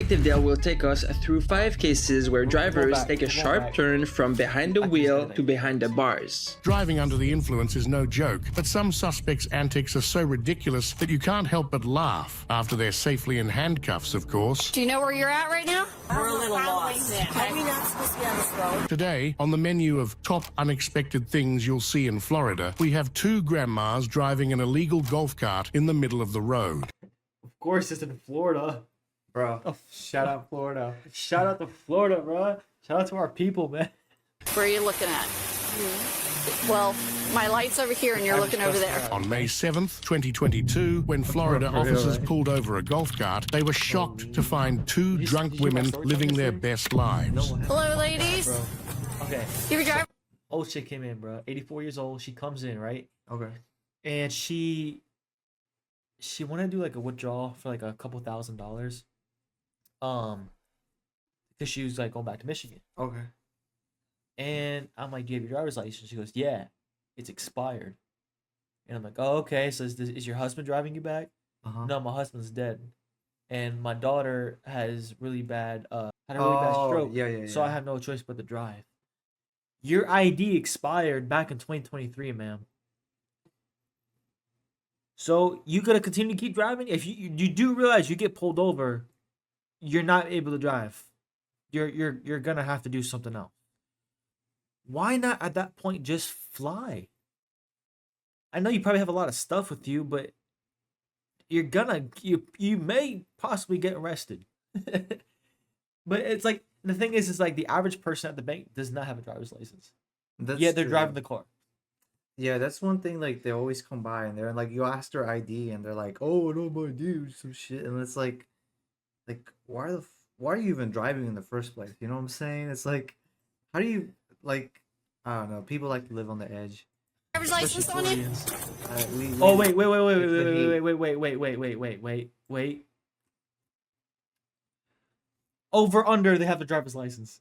That will take us through 5 cases where drivers take a sharp turn from behind the wheel to behind the bars. Driving under the influence is no joke, but some suspects' antics are so ridiculous that you can't help but laugh, after they're safely in handcuffs, of course. Do you know where you're at right now? We're a little lost. Are we not supposed to be on this road? Today, on the menu of top unexpected things you'll see in Florida, we have 2 grandmas driving an illegal golf cart in the middle of the road. Of course, it's in Florida. Bro. Oh, shout out Florida. Shout out to Florida, bro. Shout out to our people, man. Where are you looking at? Well, my light's over here and you're looking over there. On May 7th, 2022, when Florida officers pulled over a golf cart, they were shocked to find 2 drunk women living their best lives. Hello, ladies. Bro. Okay. You drive? Old chick came in, bro. 84 years old. She comes in, right? Okay. And she wanted to do like a withdrawal for like a couple $1,000s. Because she was like going back to Michigan. Okay. And I'm like, do you have your driver's license? She goes, yeah, it's expired. And I'm like, oh, okay. So is your husband driving you back? No, my husband's dead. And my daughter has really bad, had a really bad stroke. Yeah. So I have no choice but to drive. Your ID expired back in 2023, ma'am. So you gotta continue to keep driving? If you do realize you get pulled over, you're not able to drive. You're gonna have to do something else. Why not at that point just fly? I know you probably have a lot of stuff with you, but you may possibly get arrested. But it's like the thing is like the average person at the bank does not have a driver's license. They're driving the car. Yeah, that's one thing. Like they always come by and they're like, you ask their ID and they're like, oh, no, my dude, some shit, and it's like why are you even driving in the first place? You know what I'm saying? It's like, how do you like? I don't know. People like to live on the edge. Driver's license on you? Oh wait. Over under, they have a driver's license.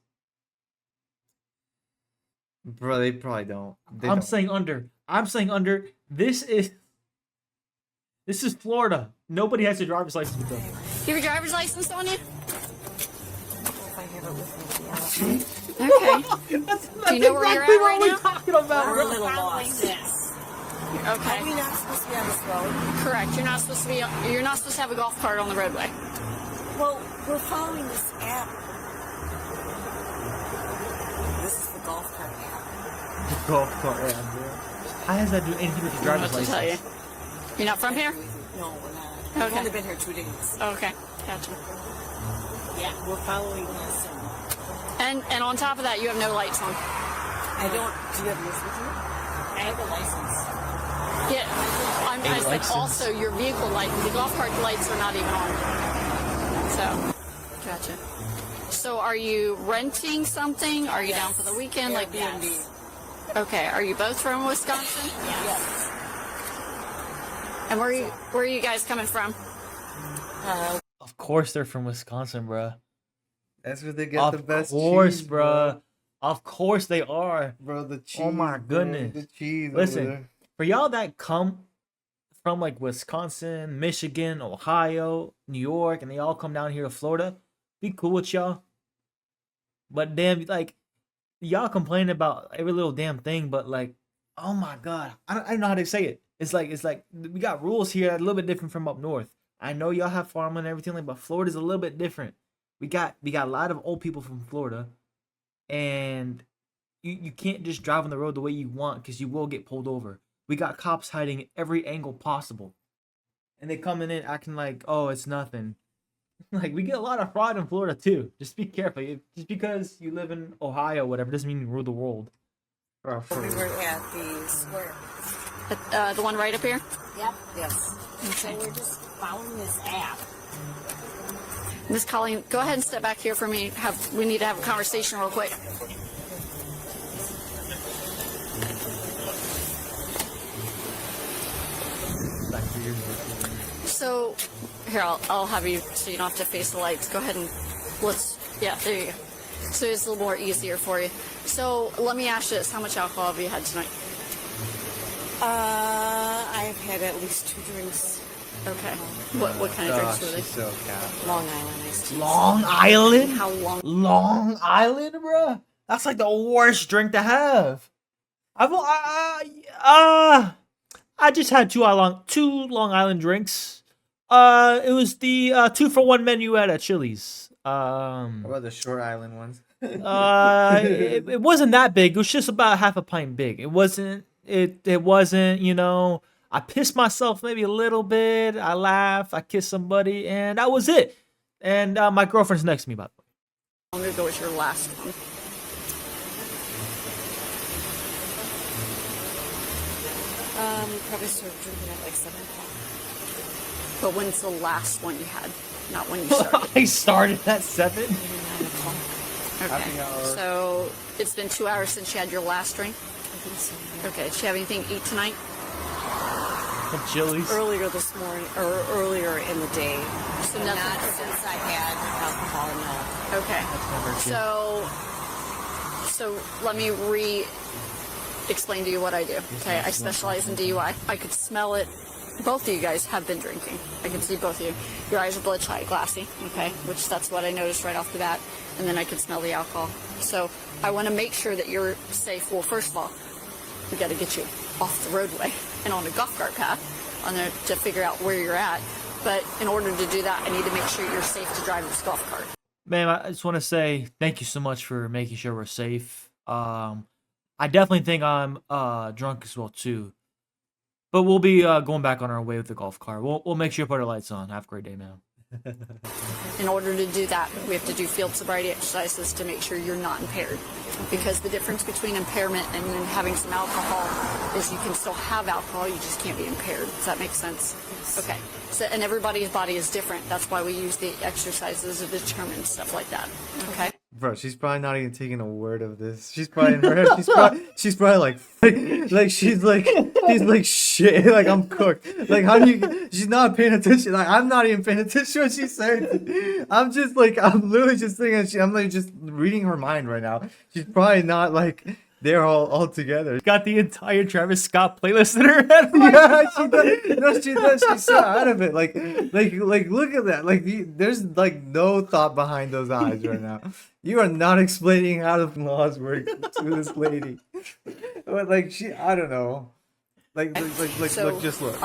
Bro, they probably don't. I'm saying under. This is Florida. Nobody has a driver's license with them. You have a driver's license on you? Okay. Do you know where you're at right now? Talking about. We're a little lost. Okay. Are we not supposed to be on this road? Correct. You're not supposed to have a golf cart on the roadway. Well, we're following this app. This is the golf cart app. The golf cart app. How does that do anything with the driver's What to tell you? license? You're not from here? No, we're not. We've Okay. only been here 2 days. Okay. Gotcha. Yeah, we're following this. And on top of that, you have no lights on. I don't. Do you have yours with you? I have a license. Yeah. I said license. also your vehicle light. The golf cart lights are not even on. So, gotcha. So, are you renting something? Are you down for the weekend? Like, Airbnb. okay. Are you both from Wisconsin? Yes. And where are you guys coming from? Of course they're from Wisconsin, bruh. That's where they get the best Of course, cheese, bruh. Of course they are. Bro, the cheese. Oh my bro, goodness. the cheese. over Listen, there. for y'all that come from like Wisconsin, Michigan, Ohio, New York, and they all come down here to Florida, be cool with y'all. But damn, like, y'all complain about every little damn thing, but like, oh my God, I don't know how to say it. It's like we got rules here that are a little bit different from up north. I know y'all have farming and everything, like, but Florida's a little bit different. We got a lot of old people from Florida, and you can't just drive on the road the way you want because you will get pulled over. We got cops hiding at every angle possible, and they coming in acting like, oh, it's nothing. Like, we get a lot of fraud in Florida too. Just be careful. Just because you live in Ohio, or whatever, doesn't mean you rule the world. Bro, for We real. were at the square. The one right up here? Yep. Yes. So we're just following this app. Miss Colleen, go ahead and step back here for me. We need to have a conversation real quick. So, here, I'll have you so you don't have to face the lights. Go ahead and yeah, there you go. So it's a little more easier for you. So let me ask you this, how much alcohol have you had tonight? I've had at least 2 drinks. Okay. What kind of drinks were they? She's so cat. Long Island iced tea. Long Island? How long? Long Island, bruh? That's like the worst drink to have. I just had two Long Island drinks. It was the 2-for-1 menu at Chili's. What about the short island ones? It wasn't that big. It was just about half a pint big. It wasn't. It wasn't. You know, I pissed myself maybe a little bit. I laughed. I kissed somebody, and that was it. And my girlfriend's next to me, by the way. How long ago was your last one? Probably started drinking at like 7 o'clock. But when's the last one you had? Not when you started. I started at 7. Maybe 9 o'clock. Okay. So it's been 2 hours since you had your last drink? I think so. Yeah. Okay. Did you have anything to eat tonight? From Chili's. Earlier this morning, or earlier in the day. So nothing. Not since I had alcohol, no. Okay. So let me explain to you what I do. Okay, I specialize in DUI. I could smell it. Both of you guys have been drinking. I can see both of you. Your eyes are bloodshot, glassy. Okay, which that's what I noticed right off the bat. And then I could smell the alcohol. So I want to make sure that you're safe. Well, first of all, we got to get you off the roadway and on a golf cart path on there to figure out where you're at. But in order to do that, I need to make sure you're safe to drive this golf cart. Ma'am, I just want to say thank you so much for making sure we're safe. I definitely think I'm drunk as well too. But we'll be going back on our way with the golf cart. We'll make sure you put our lights on. Have a great day, ma'am. In order to do that, we have to do field sobriety exercises to make sure you're not impaired. Because the difference between impairment and then having some alcohol is you can still have alcohol, you just can't be impaired. Does that make sense? Yes. Okay. So, and everybody's body is different. That's why we use the exercises to determine stuff like that. Okay? Bro, she's probably not even taking a word of this. She's probably in her head. She's probably like she's like shit. Like I'm cooked. Like how do you? She's not paying attention. Like I'm not even paying attention to what she's saying. I'm literally just thinking. I'm like just reading her mind right now. She's probably not like they're all together. Got the entire Travis Scott playlist in her head. Yeah, she does. No, she does. She's so out of it. Like, look at that. Like, there's like no thought behind those eyes right now. You are not explaining how the laws work to this lady. But like, I don't know. So, look, just look.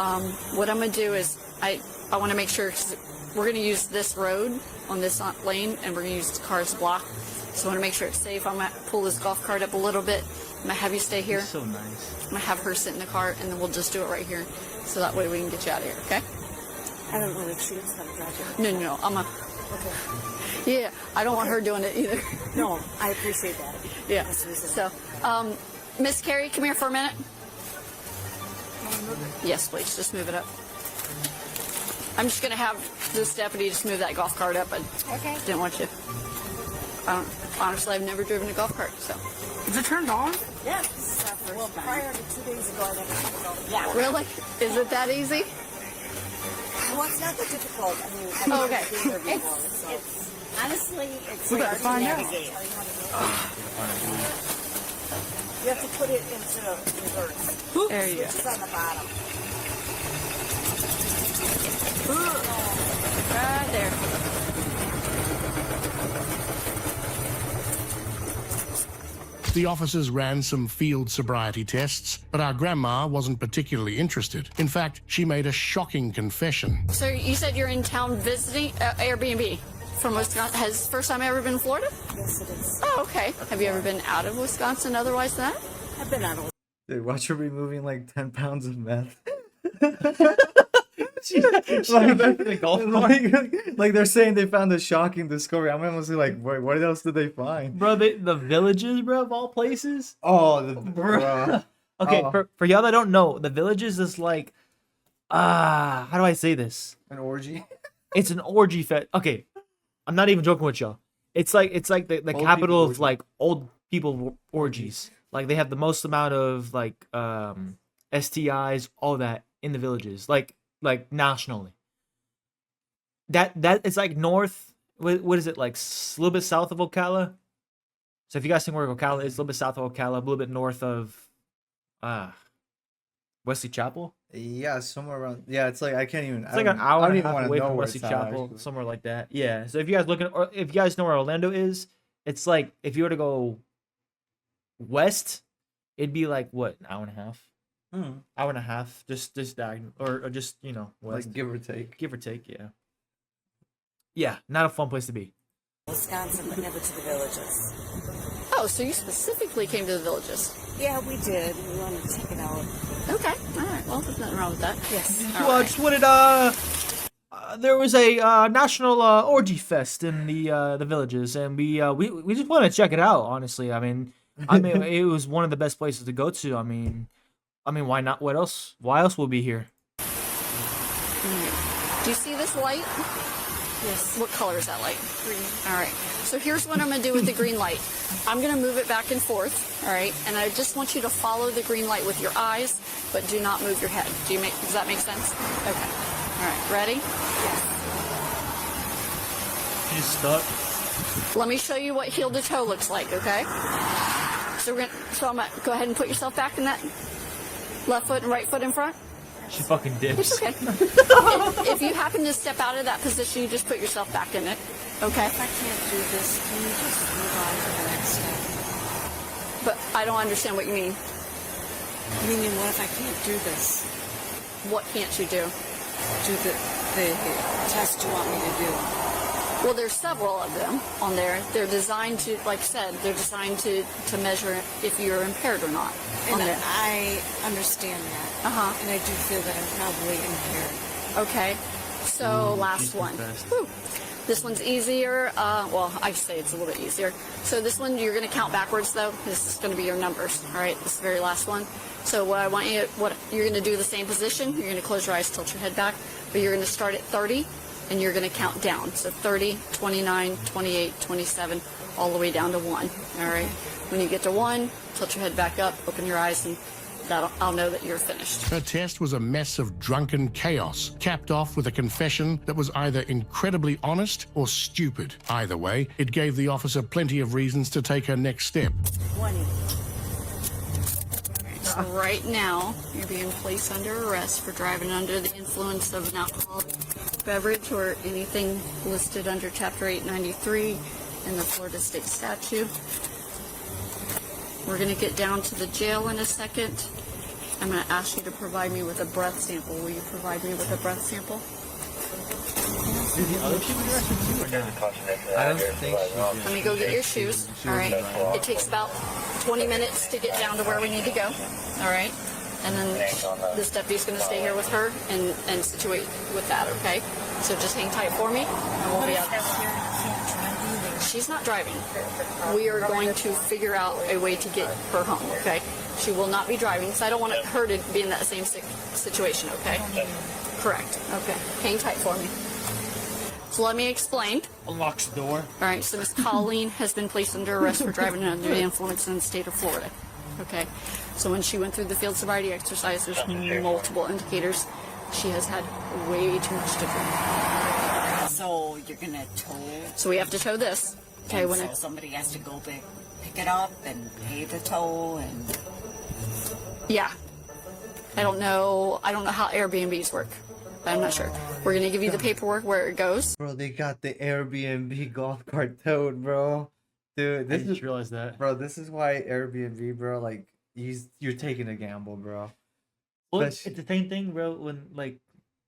what I'm going to do is I want to make sure we're going to use this road on this lane and we're going to use the car as a block. So I want to make sure it's safe. I'm going to pull this golf cart up a little bit. I'm going to have you stay here. So nice. I'm going to have her sit in the car and then we'll just do it right here. So that way we can get you out of here, okay? I don't know if she knows how to drive it. No. Okay. Yeah, I don't want her doing it either. No, I appreciate that. Yeah. That's the reason. So, Miss Carrie, come here for a minute. Yes, please. Just move it up. I'm just going to have this deputy just move that golf cart up. I didn't want you. Honestly, I've never driven a golf cart, so. Is it turned on? Yeah. Well, prior to 2 days ago, I never turned it on. Yeah. Really? Is it that easy? Well, it's not that difficult. I mean, I've Oh, never okay. been there before, so. Honestly, it's hard to find out. navigate. You have to put it into reverse. There you go. It's on the bottom. Right there. The officers ran some field sobriety tests, but our grandma wasn't particularly interested. In fact, she made a shocking confession. So you said you're in town visiting Airbnb from Wisconsin. Has this first time ever been in Florida? Yes, it is. Oh, okay. Have you ever been out of Wisconsin otherwise than that? I've been out of Dude, watch her removing like 10 pounds of meth. like they're saying they found a shocking discovery. I'm almost like, wait, what else did they find? Bro, the villages, bro, of all places. Oh, Bro. Okay, Oh. for y'all that don't know, the villages is like, how do I say this? An orgy. It's an orgy fest. Okay, I'm not even joking with y'all. It's like the Old capital people of orgy. like old people orgies. Like they have the most amount of like STIs, all that in the villages. Like nationally. That it's like north. What is it like? A little bit south of Ocala. So if you guys think where Ocala is, a little bit south of Ocala, a little bit north of Wesley Chapel. Yeah, somewhere around. Yeah, it's like I can't even. It's like an hour I don't and a even half want to away know from where Wesley it's at, Chapel, actually. somewhere like that. Yeah. So if you guys looking, or if you guys know where Orlando is, it's like if you were to go west, it'd be like what, an hour and a half, hour and a half, just diagonal, or just west, Like give or take. give or take. Yeah, not a fun place to be. Wisconsin, but never to the villages. Oh, so you specifically came to the villages? Yeah, we did. We wanted to check it out. Okay. All right. Well, there's nothing wrong with that. Yes. Well, I just wanted there was a national orgy fest in the villages, and we just want to check it out. Honestly, I mean, it was one of the best places to go to. I mean, why not? What else? Why else will we be here? Do you see this light? Yes. What color is that light? Green. All right. So here's what I'm going to do with the green light. I'm going to move it back and forth. All right. And I just want you to follow the green light with your eyes, but do not move your head. Does that make sense? Okay. All right. Ready? She's stuck. Let me show you what heel to toe looks like. Okay. So I'm gonna go ahead and put yourself back in that left foot and right foot in front. She fucking dips. It's okay. if you happen to step out of that position, you just put yourself back in it. Okay. If I can't do this, can you just move on to the next step? But I don't understand what you mean. Meaning, what if I can't do this? What can't you do? Do the test you want me to do? Well, there's several of them on there. They're designed to, like I said, they're designed to measure if you're impaired or not. And On there. I understand that. Uh-huh. And I do feel that I'm probably impaired. Okay. So last one. Whew. This one's easier. Well, I say it's a little bit easier. So this one, you're going to count backwards, though. This is going to be your numbers. All right. This is the very last one. So what you're going to do the same position. You're going to close your eyes, tilt your head back, but you're going to start at 30. And you're going to count down. So 30, 29, 28, 27, all the way down to 1. All right. When you get to 1, tilt your head back up, open your eyes, and I'll know that you're finished. Her test was a mess of drunken chaos, capped off with a confession that was either incredibly honest or stupid. Either way, it gave the officer plenty of reasons to take her next step. 20. So right now, you're being placed under arrest for driving under the influence of an alcoholic beverage or anything listed under Chapter 893 in the Florida State Statute. We're going to get down to the jail in a second. I'm going to ask you to provide me with a breath sample. Will you provide me with a breath sample? I don't think she did. Let me go get your shoes. All right. It takes about 20 minutes to get down to where we need to go. All right. And then this deputy's going to stay here with her and situate with that, okay? So just hang tight for me, and we'll be out. She's not driving. We are going to figure out a way to get her home, okay? She will not be driving, because I don't want her to be in that same situation, okay? Correct. Okay. Hang tight for me. So let me explain. Unlocks the door. All right, so Miss Colleen has been placed under arrest for driving under the influence in the state of Florida. Okay, so when she went through the field sobriety exercise, there's multiple indicators. She has had way too much to drink. So you're going to tow? So we have to tow this. Okay, And so somebody has to go pick it up and pay the tow and... Yeah. I don't know how Airbnbs work. I'm not sure. We're going to give you the paperwork where it goes. Bro, they got the Airbnb golf cart towed, bro. Dude, I this just is realized that. bro. This is why Airbnb, bro. Like, you're taking a gamble, bro. Well, But it's the same thing, bro.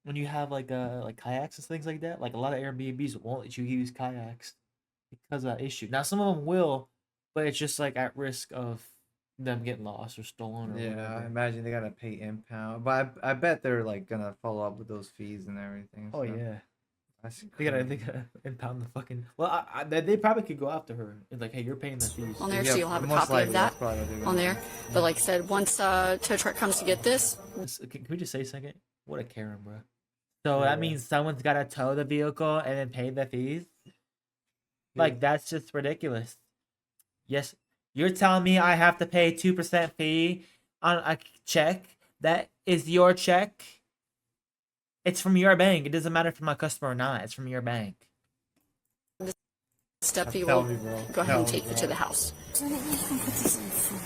When you have like kayaks and things like that, like a lot of Airbnbs won't let you use kayaks because of that issue. Now some of them will, but it's just like at risk of them getting lost or stolen or Yeah, I whatever. imagine they gotta pay impound, but I bet they're like gonna follow up with those fees and everything. Oh so yeah, that's they gotta crazy. impound the fucking. Well, they probably could go after her and like, hey, you're paying the fees. On there, Yeah, so you'll have a most copy likely of that that's probably what they're gonna on do. there. But like I said, once tow truck comes to get this, Can we just say a second? What a Karen, bro. So Yeah. that means someone's gotta tow the vehicle and then pay the fees. Like that's just ridiculous. Yes, you're telling me I have to pay 2% fee on a check that is your check. It's from your bank. It doesn't matter if I'm a customer or not. It's from your bank. deputy Tell will me, bro. go ahead and Tell me, take you bro. to the house. So that you can put this in food.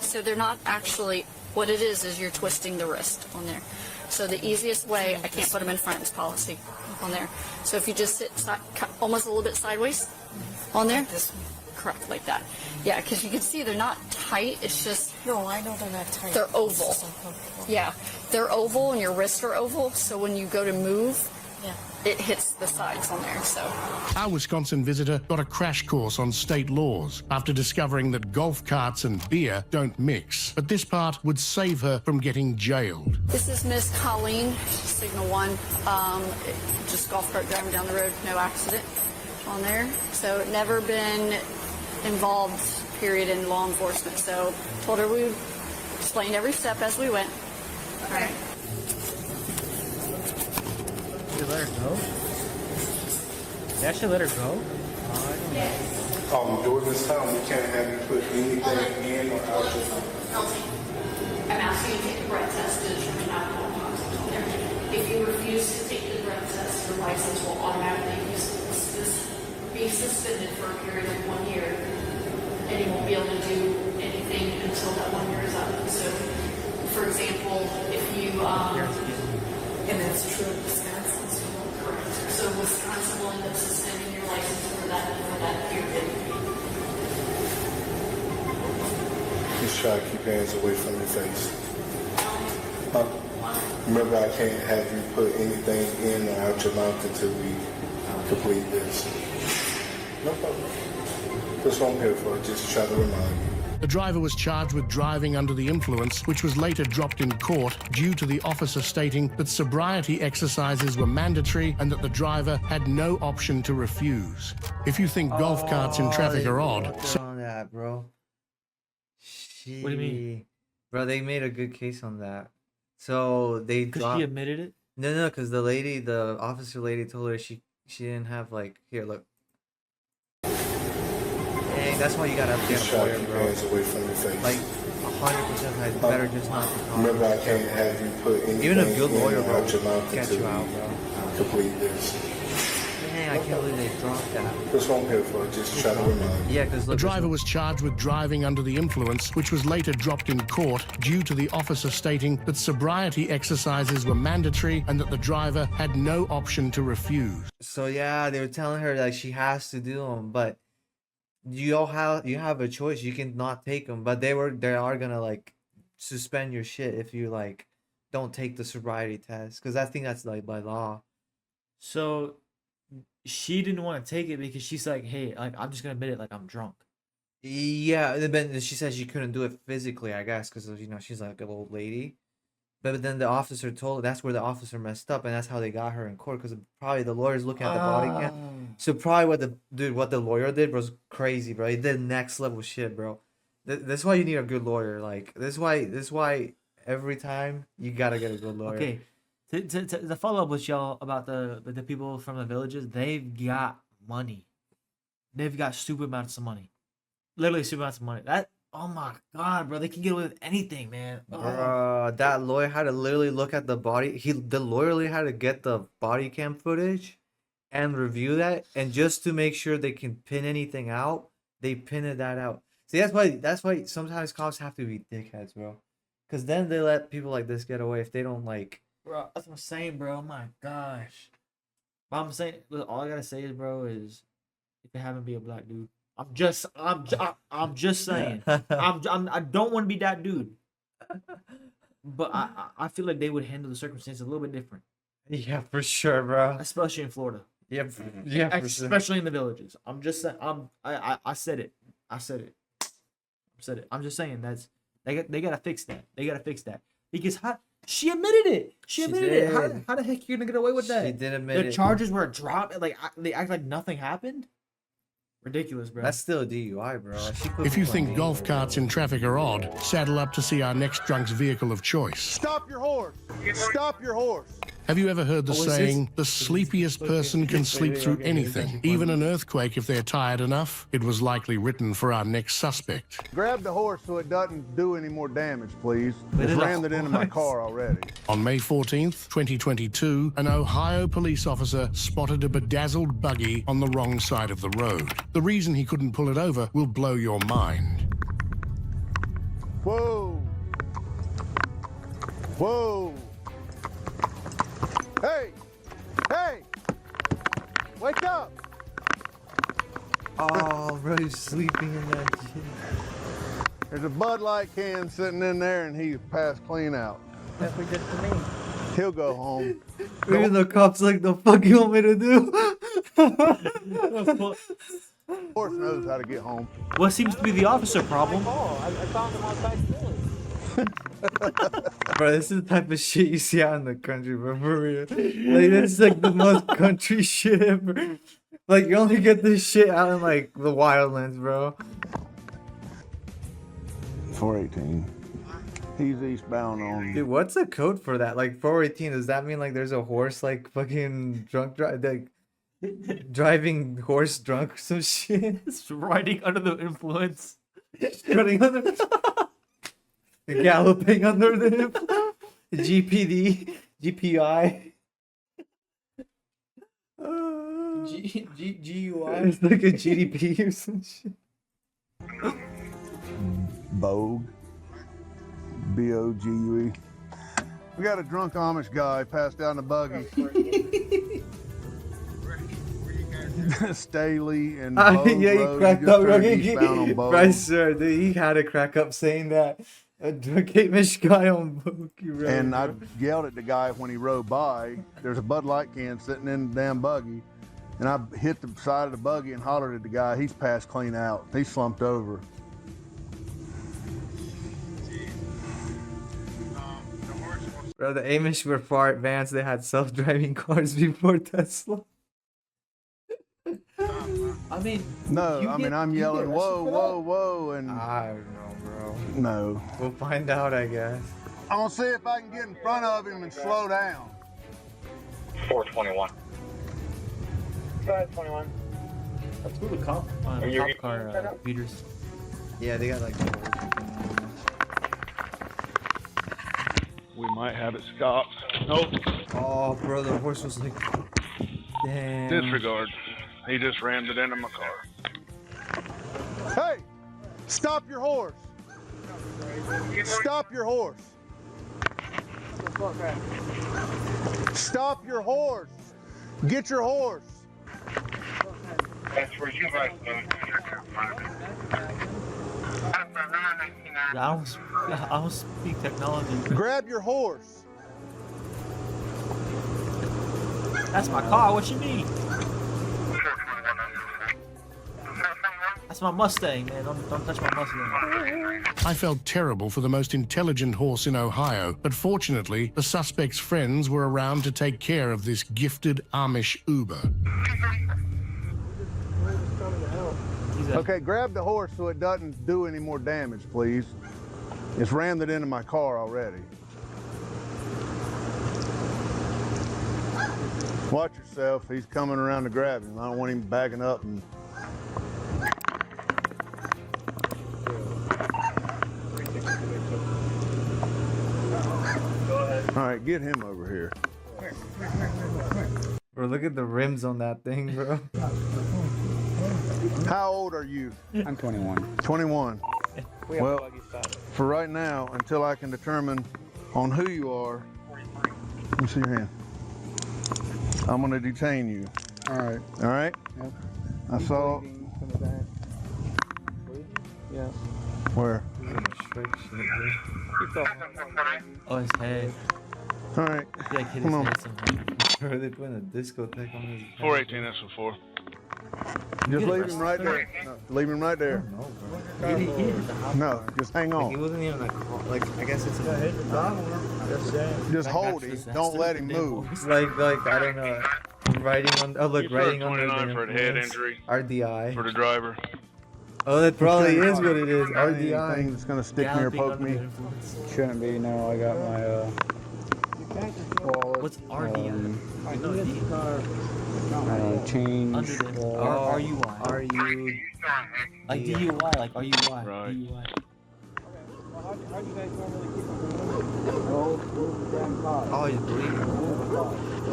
So they're not actually What it is you're twisting the wrist on there. So the easiest way, I can't put them in front, it's policy on there. So if you just sit almost a little bit sideways on there, correct, like that. Yeah, because you can see they're not tight, it's just... No, I know they're not tight. They're oval. Yeah, they're oval and your wrists are oval, so when you go to move, it hits the sides on there, so. Our Wisconsin visitor got a crash course on state laws after discovering that golf carts and beer don't mix. But this part would save her from getting jailed. This is Miss Colleen, Signal 1. Just golf cart driving down the road, no accident on there. So never been involved, period, in law enforcement. So told her we would explain every step as we went. All right. Did you let her go? They actually let her go? During this time, we can't have you put anything in or out your mouth. I'm asking you to take the breath test to determine alcohol content on there. If you refuse to take the breath test, your license will automatically be suspended for a period of 1 year, and you won't be able to do anything until that 1 year is up. So, for example, if you And that's true in Wisconsin. correct. So Wisconsin will end up suspending your license for that period. Just try to keep hands away from your face. Remember, I can't have you put anything in or out your mouth until we complete this. No problem. That's what I'm here for, just to try to remind you. The driver was charged with driving under the influence, which was later dropped in court due to the officer stating that sobriety exercises were mandatory and that the driver had no option to refuse. If you think golf carts in traffic are odd... On that, bro. What do you mean? Bro, they made a good case on that. So they Because she admitted it? No, because the officer lady told her she didn't have, like, here, look. Dang, that's why you gotta get Just a try to lawyer, keep bro. hands away from your face. Like, 100% I'd better just not be calling. Remember, I can't have you put anything Even a good in lawyer, or bro, out your mouth get until you out, we bro. complete this. Dang, I can't believe they dropped that. That's what I'm here for, just to try to remind you. Yeah, because The look, driver was charged with driving under the influence, which was later dropped in court due to the officer stating that sobriety exercises were mandatory and that the driver had no option to refuse. so yeah, they were telling her that she has to do them, but you have a choice. You can not take them, but they are gonna like suspend your shit if you like don't take the sobriety test, because I think that's like by law. So she didn't want to take it because she's like, hey, like I'm just gonna admit it, like I'm drunk. Yeah, but she said she couldn't do it physically, I guess, because she's like an old lady. But then the officer told her, that's where the officer messed up, and that's how they got her in court, because probably the lawyer's looking at the body cam. So probably what the lawyer did was crazy, bro. He did next level shit, bro. That's why you need a good lawyer. Like this why every time you gotta get a good lawyer. Okay, to follow up with y'all about the people from the villages, they've got money. They've got stupid amounts of money. Literally stupid amounts of money. That, oh my god, bro, they can get away with anything, man. That lawyer had to literally look at the body. The lawyer literally had to get the body cam footage and review that, and just to make sure they can pin anything out, they pinned that out. See, that's why sometimes cops have to be dickheads, bro. Because then they let people like this get away if they don't like. Bro, that's what I'm saying, bro. Oh my gosh. But I'm saying, all I gotta say is, bro, is if it happened to be a black dude, I'm just saying. I don't want to be that dude. But I feel like they would handle the circumstances a little bit different. Yeah, for sure, bro. Especially in Florida. Yeah, for sure. Especially in the villages. I'm just saying. I said it. I said it. I'm just saying they gotta fix that. They gotta fix that because she admitted it. She admitted it. How the heck are you gonna get away with that? She did admit it. The charges were dropped. Like they act like nothing happened. Ridiculous, bro. That's still a DUI, bro. If you think golf carts in traffic are odd, saddle up to see our next drunk's vehicle of choice. Stop your horse! Stop your horse! Have you ever heard the saying, the sleepiest person can sleep through anything, even an earthquake if they're tired enough? It was likely written for our next suspect. Grab the horse so it doesn't do any more damage, please. It's rammed it into my car already. On May 14th, 2022, an Ohio police officer spotted a bedazzled buggy on the wrong side of the road. The reason he couldn't pull it over will blow your mind. Whoa! Whoa! Hey! Hey! Wake up! Oh, bro, he's sleeping in that shit. There's a Bud Light can sitting in there and he's passed clean out. That's what you did to me. He'll go home. Even the cops like, the fuck you want me to do? Horse knows how to get home. What seems to be the officer problem? Oh, I found him outside Philly. Bro, this is the type of shit you see out in the country, bro. For real. Like, this is like the most country shit ever. Like, you only get this shit out in like the wildlands, bro. 418. He's eastbound on. Dude, what's the code for that? Like 418, does that mean like there's a horse like fucking like driving horse drunk or some shit? It's riding under the influence. Running under galloping under the influence. GPD, GPI. GUI. It's like a GDP or some shit. Bogue. B-O-G-U-E. We got a drunk Amish guy passed out in a buggy. Staley and Bogue Yeah, he Road. cracked Just up. turned Okay, eastbound on Bogue. right, sir. Dude, he had to crack up saying that. A drunk Amish guy on Bokeh Road. And I bro. yelled at the guy when he rode by. There's a Bud Light can sitting in the damn buggy. And I hit the side of the buggy and hollered at the guy. He's passed clean out. He's slumped over. Bro, the Amish were far advanced. They had self-driving cars before Tesla. I mean, No, You I mean, get- I'm you get yelling, whoa, arrested for whoa, whoa, and I don't know, bro. no. We'll find out, I guess. I'm gonna see if I can get in front of him and slow down. 421. 521. that's who the cop car computers. Yeah, they got like. We might have it stopped. Nope. Oh, bro, the horse was like. Damn. Disregard. He just rammed it into my car. Hey, stop your horse. Stop your horse. Stop your horse. Get your horse. That's where you guys go. I don't speak technology. Grab your horse. That's my car. What you mean? That's my Mustang, man. Don't touch my Mustang. I felt terrible for the most intelligent horse in Ohio, but fortunately, the suspect's friends were around to take care of this gifted Amish Uber. Okay, grab the horse so it doesn't do any more damage, please. It's rammed it into my car already. Watch yourself. He's coming around to grab him. I don't want him backing up and. All right, get him over here. Bro, look at the rims on that thing, bro. How old are you? I'm 21. 21. We have Well, a buggy stop. For right now, until I can determine on who you are, let me see your hand. I'm going to detain you. All right. All right? Yep. I saw. Bleeding from the back. Bleed? Yeah. Where? Oh, his head. All right. Yeah, hit his Come on. head somehow. Bro, they putting a discotheque on his. 418, that's for 4. Just leave him right there. No, leave him right there. No, bro. He hit the hop No, car. just hang Like, he on. wasn't even like I guess it's Just That hold guy's him. Don't let him disaster. move. It's like I don't know. Riding on. Oh, look, You put riding under 29 the for a head influence. injury RDI. for the driver. Oh, that probably is what it is. Anything RDI. that's going to stick me or Galloping poke under me. the influence. Shouldn't be. No, I got my wallet. What's RDI? I don't know, change. Under the Oh, RUI. Are you? Like DUI, like RUI. Right. DUI. How do you guys normally keep them? Move the damn car. Oh, he's bleeding.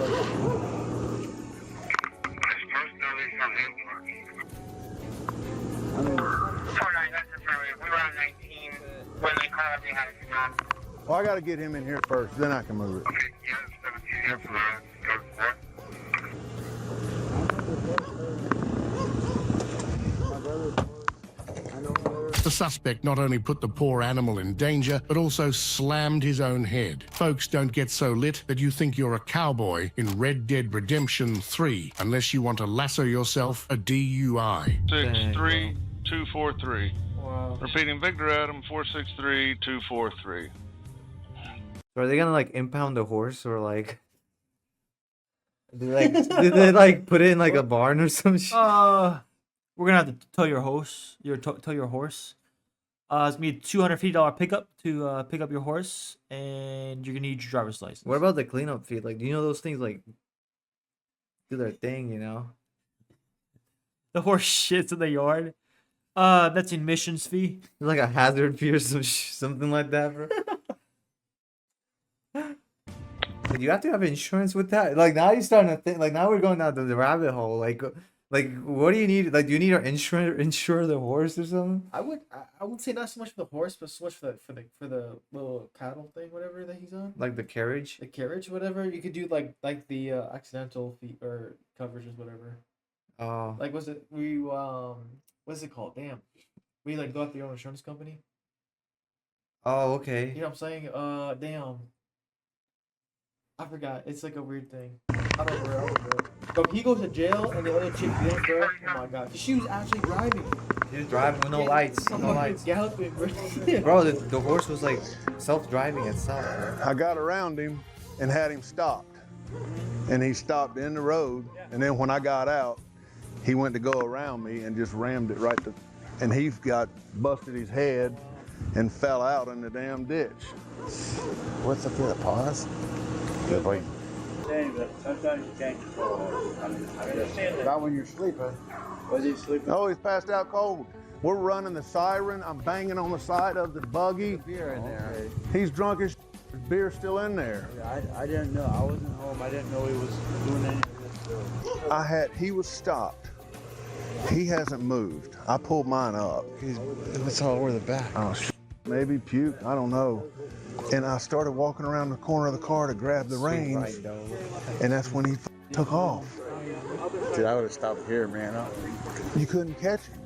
We were on 19 when they called. They had a stop. Well, I got to get him in here first, then I can move it. The suspect not only put the poor animal in danger, but also slammed his own head. Folks, don't get so lit that you think you're a cowboy in Red Dead Redemption 3, unless you want to lasso yourself a DUI. 63243. Wow. Repeating, Victor Adam 463243. So are they gonna like impound the horse or like? Did they like put it in like a barn or some shit? We're gonna have to tow your horse. Tow your horse. It's gonna be a $250 pickup to pick up your horse, and you're gonna need your driver's license. What about the cleanup fee? Like, do you know those things like do their thing? You know, the horse shits in the yard? That's admissions fee. There's like a hazard fee or something like that, bro. But you have to have insurance with that. Like now you're starting to think. Like now we're going down the rabbit hole. Like what do you need? Like do you need to insure the horse or something? I would say not so much for the horse, but so much for the little cattle thing, whatever that he's on. Like the carriage, whatever. You could do like the accidental fee or coverages, whatever. Oh, Like what's it called? Damn, we like go out to your own insurance company. oh, okay. You know what I'm saying? Damn. I forgot. It's like a weird thing. I don't know. But he goes to jail and the other chick didn't, bro. Oh my god. She was actually driving. She was driving with no lights. No lights. Galloping, bro. Bro, the horse was like self-driving itself. I got around him and had him stopped. And he stopped in the road. And then when I got out, he went to go around me and just rammed it right to, and he got busted his head and fell out in the damn ditch. What's up with the pause? Good boy. Sometimes you can't control it. Not when you're sleeping. Was he sleeping? Oh, he's passed out cold. We're running the siren. I'm banging on the side of the buggy. Beer in there. He's drunk as his beer's still in there. I didn't know. I wasn't home. I didn't know he was doing any of this. He was stopped. He hasn't moved. I pulled mine up. It's all over the back. Oh, maybe puke. I don't know. And I started walking around the corner of the car to grab the reins, and that's when he took off. Dude, I would have stopped here, man. You couldn't catch him.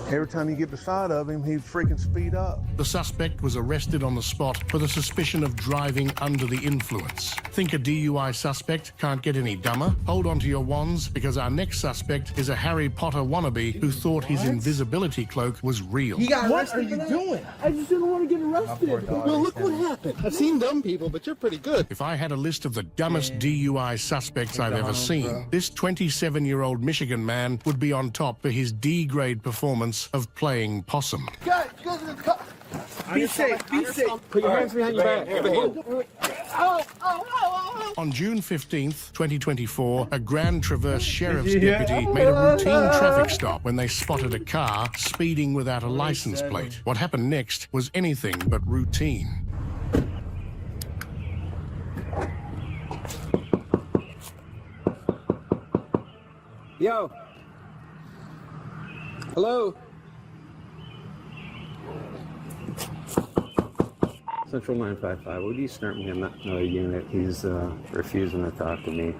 Every time you get beside of him, he'd freaking speed up. The suspect was arrested on the spot for the suspicion of driving under the influence. Think a DUI suspect can't get any dumber? Hold on to your wands, because our next suspect is a Harry Potter wannabe who thought his invisibility cloak was real. What are you doing? I just didn't want to get arrested. Well, look what happened. I've seen dumb people, but you're pretty good. If I had a list of the dumbest DUI suspects I've ever seen, this 27-year-old Michigan man would be on top for his D-grade performance of playing possum. Guys, go to the car. Be safe. Be safe. Put your hands behind your back. On June 15th, 2024, a Grand Traverse Sheriff's deputy made a routine traffic stop when they spotted a car speeding without a license plate. What happened next was anything but routine. Yo. Hello. Central 955. Would you start me on another unit? He's refusing to talk to me.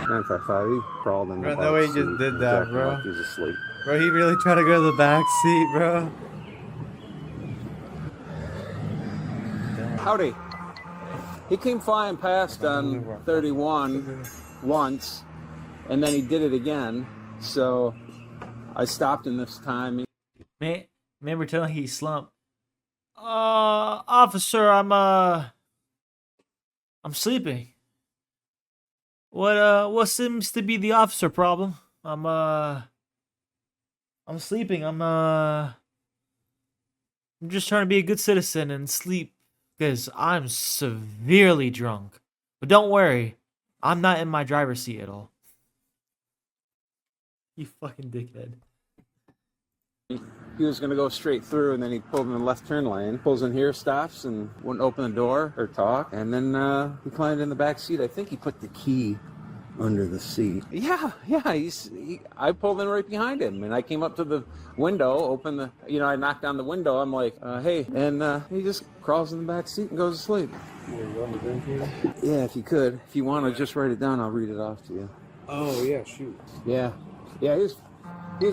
He crawled in the Bro, no way he back just seat, did that, acting bro. like he's asleep. Bro, he really tried to go to the back seat, bro. Howdy. He came flying past on 31 once, and then he did it again. So I stopped him this time. Man, remember telling he slumped. Officer, I'm sleeping. What seems to be the officer problem? I'm sleeping. I'm just trying to be a good citizen and sleep because I'm severely drunk. But don't worry, I'm not in my driver's seat at all. You fucking dickhead. he was going to go straight through, and then he pulled in the left turn lane, pulls in here, stops, and wouldn't open the door or talk, and then he climbed in the back seat. I think he put the key under the seat. Yeah, I pulled in right behind him, and I came up to the window, opened the, I knocked on the window, I'm like, hey, and he just crawls in the back seat and goes to sleep. Yeah, if you could. If you want to just write it down, I'll read it off to you. Oh, yeah, shoot. Yeah, he's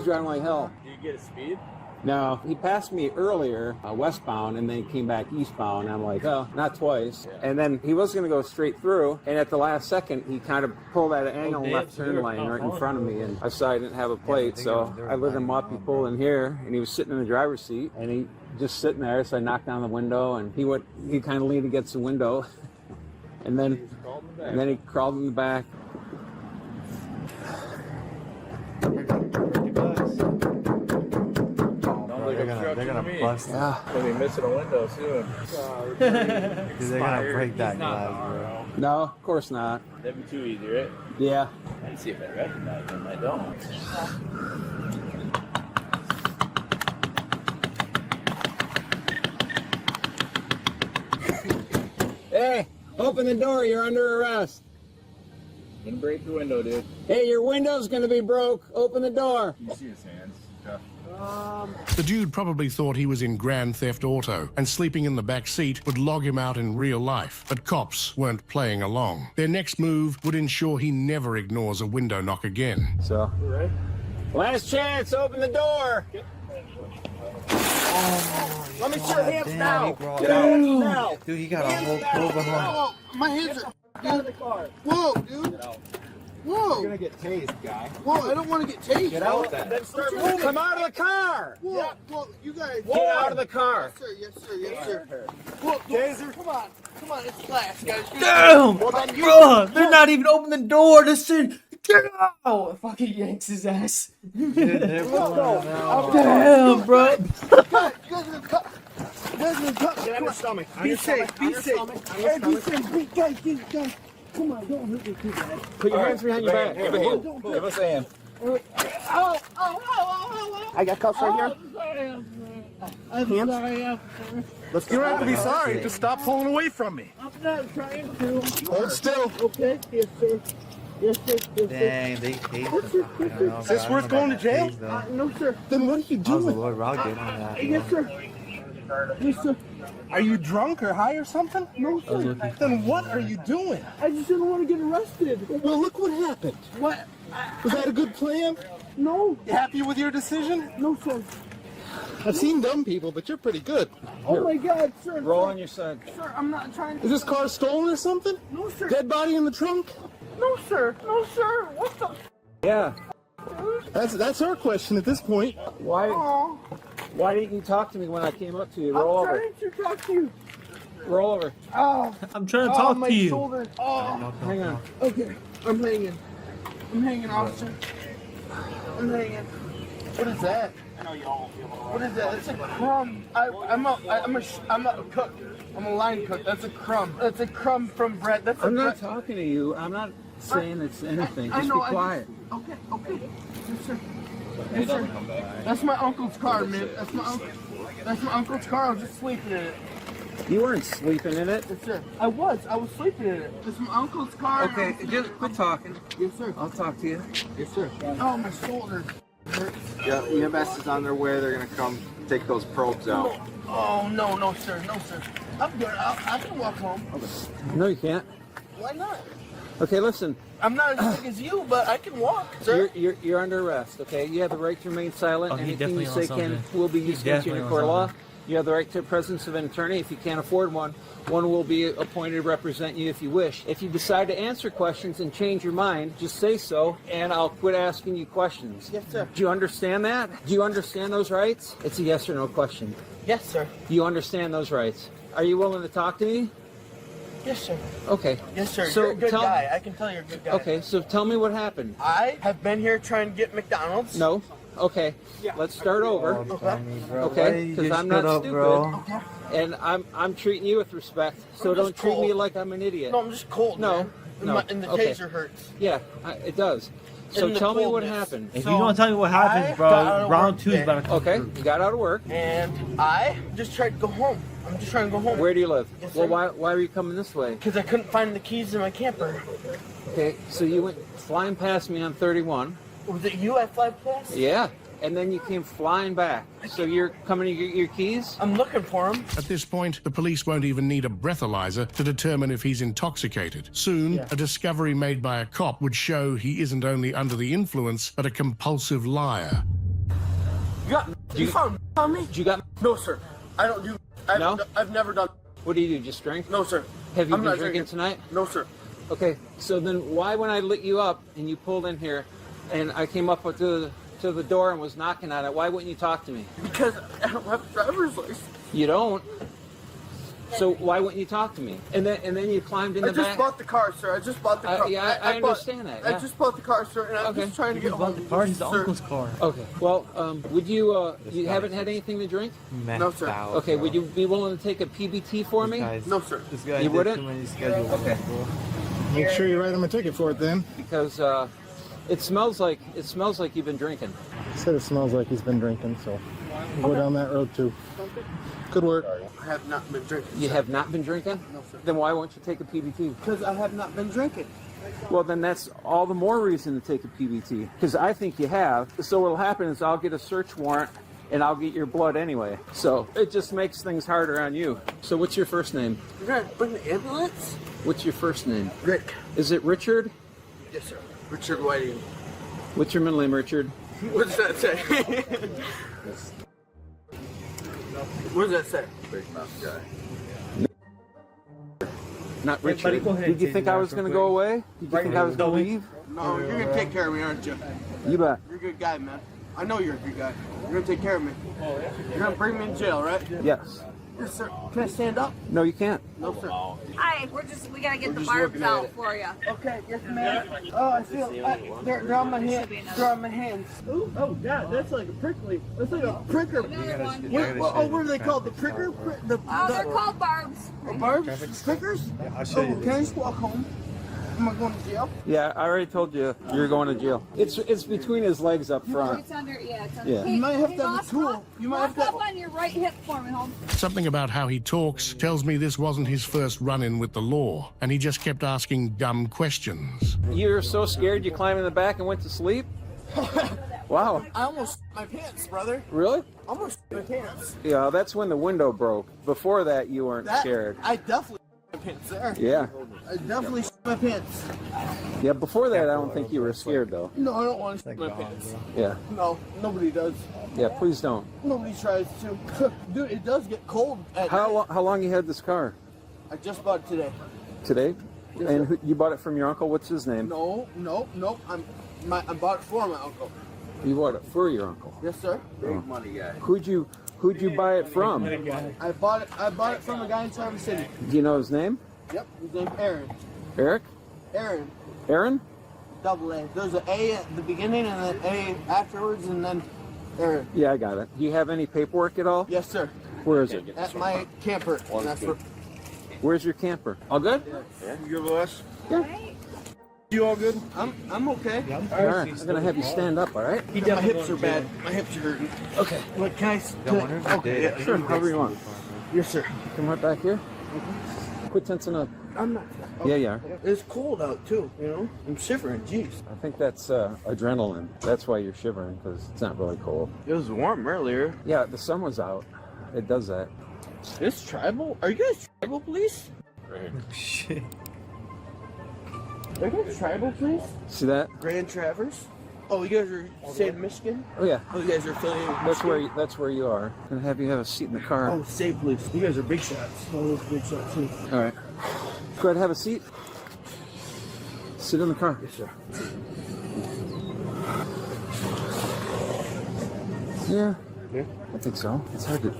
driving like hell. Did you get a speed? No, he passed me earlier westbound, and then he came back eastbound. And I'm like, oh, not twice. Yeah. And then he was going to go straight through, and at the last second, he kind of pulled at an angle left turn lane right in front of me, and I saw I didn't have a plate, so I lit him up. He pulled in here, and he was sitting in the driver's seat, and he just sitting there. So I knocked down the window, and he kind of leaned against the window, and then he crawled in the back. They're gonna bust. Yeah. Gonna be missing a window soon. They're gonna break that glass, bro. No, of course not. That'd be too easy, right? Yeah. Let's see if I recognize him. I don't. Hey, open the door. You're under arrest. Gonna break the window, dude. Hey, your window's gonna be broke. Open the door. You see his hands, Jeff? The dude probably thought he was in Grand Theft Auto, and sleeping in the back seat would log him out in real life. But cops weren't playing along. Their next move would ensure he never ignores a window knock again. So, last chance, open the door. Let me see your hands now. Get out now. Dude, he got a whole probe behind. My hands are out of the car. Whoa, dude. Whoa. You're gonna get tased, guy. Whoa, I don't want to get tased. Get out then. Start moving. Come out of the car. Whoa, yeah. Well, you guys. Get out of the car. Yes, sir. Whoa, Taser. Come on, it's class, guys. Damn! Well, then Bro, they're not even opening the door. This shit. Get out! Fucking yanks his ass. Dude, they're pulling him out. Damn, bro. You guys are gonna cut. Get on your stomach. Be safe. Be safe. Guys. Come on, don't hurt me too bad. Put your hands behind your back. Give us a hand. Oh. I got cuffs right here. I'm sorry. You don't have to be sorry. Just stop pulling away from me. I'm not trying to. Hold still. Okay, yes, sir. Dang, they tased him. Is this worth going to jail? No, sir. Then what are you I was a doing? lawyer. I'll get on that. Yes, sir. Yes, sir. Are you drunk or high or something? No, sir. Then what are you doing? I just didn't want to get arrested. Well, look what happened. What? Was that a good plan? No. You happy with your decision? No, sir. I've seen dumb people, but you're pretty good. Oh, my God, sir. Roll on your side. Sir, I'm not trying to. Is this car stolen or something? No, sir. Dead body in the trunk? No, sir. What the? Yeah. That's our question at this point. Why Oh, didn't you talk to me when I came up to you? Roll I'm over. trying to talk to you. Roll over. Oh, I'm trying to talk my to you. shoulder. Oh, Hang on. okay. I'm hanging, officer. I'm hanging. What is that? What is that? That's a crumb. I'm a cook. I'm a line cook. That's a crumb. That's a crumb from bread. I'm not talking to you. I'm not saying it's anything. Just be quiet. Okay. Yes, sir. Yes, sir. That's my uncle's car, man. That's my uncle's car. I was just sleeping in it. You weren't sleeping in it. Yes, sir. I was sleeping in it. That's my uncle's car. Okay, just quit talking. Yes, sir. I'll talk to you. Yes, sir. Oh, my shoulder. Yeah, EMS is on their way. They're gonna come take those probes out. Oh, no, sir. I'm good. I can walk home. No, you can't. Why not? Okay, listen. I'm not as big as you, but I can walk, sir. You're under arrest. Okay, you have the right to remain silent. Oh, he Anything you definitely say on something. will be used against you in a definitely court of on law. You have the right to the presence of an attorney. If you can't afford one will be appointed to represent you if you wish. If you decide to answer questions and change your mind, just say so, and I'll quit asking you questions. Yes, sir. Do you understand that? Do you understand those rights? It's a yes or no question. Yes, sir. Do you understand those rights? Are you willing to talk to me? Yes, sir. Okay. Yes, sir. So You're a good tell- guy. I can tell you're a good guy. Okay, so tell me what happened. I have been here trying to get McDonald's. No? Okay. Let's start over. Okay? Because I'm not stupid. Bro. And I'm treating you with respect. So I'm don't just treat me cold. like I'm an idiot. No, I'm just cold, No. man. No. And the Okay. taser hurts. Yeah, it does. So in the tell me what coldness. happened. If So, you don't tell me what I happens, got out bro, of round work 2 is about to come. Okay, you got out of work. And I just tried to go home. I'm just trying to go home. Where do you live? Yes, Well, sir. why were you coming this way? Because I couldn't find the keys in my camper. Okay, so you went flying past me on 31. Was it you at Fly Pass? Yeah, and then you came flying back. So you're coming to get your keys? I'm looking for them. At this point, the police won't even need a breathalyzer to determine if he's intoxicated. Soon, a discovery made by a cop would show he isn't only under the influence, but a compulsive liar. You found on me? You got? No, sir. I don't do. I've never done. What do you do? Just drink? No, sir. Have you I'm been not drinking drinking. tonight? No, sir. Okay, so then why when I lit you up and you pulled in here and I came up to the door and was knocking on it, why wouldn't you talk to me? Because I don't have a driver's license. You don't? So why wouldn't you talk to me? And then you climbed in the I just back? bought the car, sir. I just bought the car. Yeah, I understand that. I Yeah. just bought the car, sir, and I'm just trying to get home. The car, his sir. uncle's car. Okay, well, would you, you haven't had anything to drink? No, sir. Okay, would you be willing to take a PBT for me? No, sir. This guy You did wouldn't? too many schedules. Okay. Make sure you write him a ticket for it then. Because it smells like you've been drinking. He said it smells like he's been drinking, so we'll go down that road too. Good work. I have not been drinking. You have not been drinking? No, sir. Then why won't you take a PBT? Because I have not been drinking. Well, then that's all the more reason to take a PBT. Because I think you have. So what'll happen is I'll get a search warrant and I'll get your blood anyway. So it just makes things harder on you. So what's your first name? You're gonna bring the ambulance? What's your first name? Rick. Is it Richard? Yes, sir. Richard Whiting. What's your middle name, Richard? What does that say? What does that say? Big mouth guy. Not Hey, Richard. buddy, go ahead Did and you change think your I ass was real going to go away? Did you think I was going to leave? No, you're gonna take care of me, aren't you? You bet. You're a good guy, man. I know you're a good guy. You're gonna take care of me. You're gonna bring me in jail, right? Yes. Yes, sir. Can I stand up? No, you can't. No, sir. Hi, we gotta get the barbs out for you. Okay, yes, ma'am. Oh, I feel. They're on my hand. They're on my hands. Ooh, oh, God, that's like a prickly. That's like a pricker. What are they called? The pricker? They're called barbs. Barbs? Prickers? Yeah, I'll show you. Can I just walk home? Am I going to jail? Yeah, I already told you you're going to jail. It's between his legs up front. It's under, it's under. Yeah. You might have to have a tool. You might have to. Up on your right hip for me, home. Something about how he talks tells me this wasn't his first run-in with the law, and he just kept asking dumb questions. You were so scared you climbed in the back and went to sleep? Wow. I almost my pants, brother. Really? Almost my pants. Yeah, that's when the window broke. Before that, you weren't scared. I definitely my pants there. Yeah. I definitely my pants. Yeah, before that, I don't think you were scared, though. No, I don't want to my pants. Yeah. No, nobody does. Yeah, please don't. Nobody tries to. Dude, it does get cold at night. How long you had this car? I just bought it today. Today? Yes, And sir. you bought it from your uncle? What's his name? No. I bought it for my uncle. You bought it for your uncle. Yes, sir. Big money guy. Who'd you buy it from? I bought it from a guy in Traverse City. Do you know his name? Yep, his name's Aaron. Eric? Aaron. Aaron? Double A. There's an A at the beginning and an A afterwards, and then Aaron. Yeah, I got it. Do you have any paperwork at all? Yes, sir. Where is it? At my camper. And that's where. Where's your camper? All good? Yeah, you give us. You all good? I'm okay. All right, I'm gonna have you stand up. All right? My hips are bad. My hips are hurting. Okay. Look, can I? Okay, yeah, Sure. However you want. Yes, sir. Come right back here. Quit tensing up. I'm not. Yeah, you are. It's cold out too. You know, I'm shivering. Jeez. I think that's adrenaline. That's why you're shivering, because it's not really cold. It was warm earlier. Yeah, the sun was out. It does that. It's tribal. Are you guys tribal police? Shit. Are you guys tribal police? See that? Grand Traverse. Oh, you guys are state of Michigan. Oh yeah. Oh, you guys are affiliated with That's Michigan? where you are. Gonna have you have a seat in the car. Oh, state police. You guys are big shots. Oh, those big shots too. All right. Go ahead, have a seat. Sit in the car. Yes, sir. Yeah. I think so. It's hard to.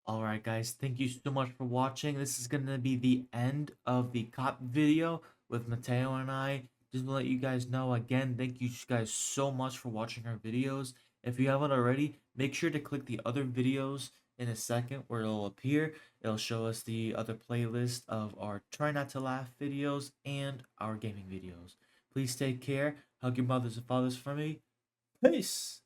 Alright guys, thank you so much for watching. This is going to be the end of the cop video with Mateo and I. Just to let you guys know again, thank you guys so much for watching our videos. If you haven't already, make sure to click the other videos in a second where it'll appear. It'll show us the other playlist of our Try Not to Laugh videos and our gaming videos. Please take care. Hug your mothers and fathers for me. Peace.